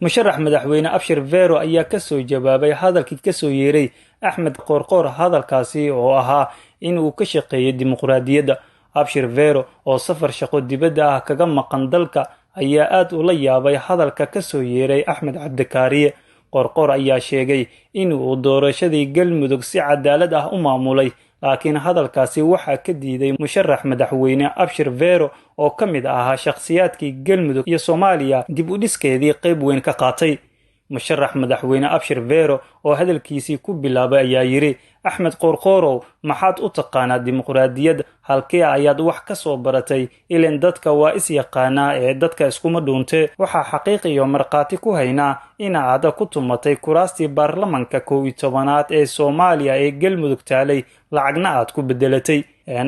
musharax madaxweyne Abshir Vero ayaa ka soo jawaabay hadalkii ka soo yeeray Axmed Qorqor hadalkaasi oo ahaa in uu ka shaqeeyo dimuqraadiyadda. Abshir Vero oo safar shaqo dibadda ah kaga maqan dalka ayaa aad ula yaabay hadalka ka soo yeeray Axmed Cabdikaariye. Qorqor ayaa sheegay in uu doorashadii Galmudug si cadaalad ah u maamulay, laakiin hadalkaasi waxaa ka diiday musharax madaxweyne Abshir Vero oo ka mid ahaa shakhsiyaadkii Galmudug iyo Soomaaliya dib u dhiskeedii qayb weyn ka qaatay. musharax madaxweyne Abshir Vero oo hadalkiisii ku bilaabay ayaa yiri Axmed Qorqorow maxaad u taqaanaa dimuqraadiyad, halkee ayaad wax ka soo baratay? ileen dadka waa is yaqaanaa ee dadka iskuma dhuunte. waxaa xaqiiqiyo marqaati ku haynaa in aad ku tumatay kuraastii baarlamanka 11aad ee Soomaaliya ee Galmudug taalay, lacagna aad ku bedelatay.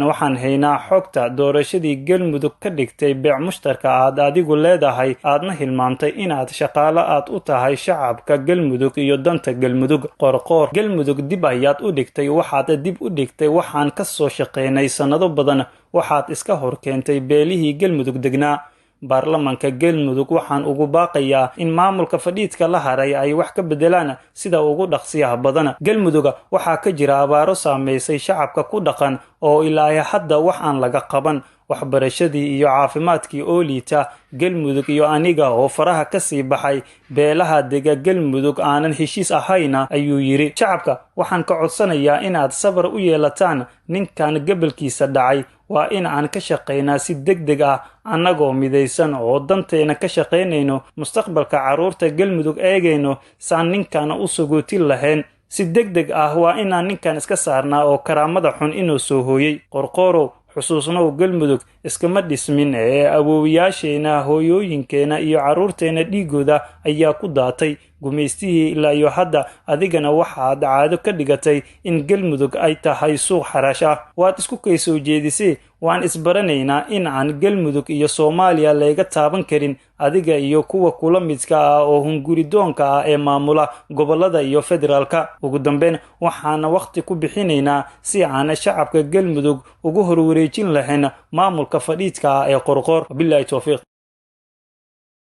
waxaan haynaa xogta doorashadii Galmudug ka dhigtay beec mushtarka aad adigu leedahay, aadna hilmaamtay inaad shaqaale aad u tahay shacabka Galmudug iyo danta Galmudug. Qorqor Galmudug dib ayaad u dhigtay, waxaad dib u dhigtay waxaan ka soo shaqeynay sanado badan, waxaad iska hor keentay beelihii Galmudug degnaa. baarlamanka Galmudug waxaan ugu baaqayaa in maamulka fadhiidka la haray ay wax ka bedelaan sida ugu dhaqsiyaha badan. Galmudug waxaa ka jira abaaro saameysay shacabka ku dhaqan oo ilaa hadda wax aan laga qaban. waxbarashadii iyo caafimaadkii oo liita. Galmudug iyo aniga oo faraha ka sii baxay beelaha dega Galmudug aanan heshiis ahayna, ayuu yiri. shacabka waxaan ka codsanayaa inaad sabar u yeelataan ninkan gabalkiisa dhacay. waa in aan ka shaqeynaa si degdeg ah annagoo midaysan oo danteena ka shaqeynayno, mustaqbalka carruurta Galmudug eegayno, saan ninkan u sugootin lahayn. si degdeg ah waa inaan ninkan iska saarnaa oo karaamada xun inuu soo hooyay. Qorqorow xusuusnow Galmudug iskama dhismin ee awoowayaasheena, hooyooyinkeena iyo carruurteena dhiigooda ayaa ku daatay gumaystihii ilaa iyo hadda. adigana waxaad caado ka dhigatay in Galmudug ay tahay suuq xarash ah. waad isku kay soo jeedisay. waan isbaranaynaa in aan Galmudug iyo Soomaaliya laga taaban karin adiga iyo kuwa kula midka ah oo hunguridoonka ah ee maamula gobolada iyo federaalka. ugu dambeyn waxaana waqti ku bixinaynaa si aan shacabka Galmudug ugu horwareejin lahayn maamulka fadhiidka ah ee Qorqor. billahi tawfiiq.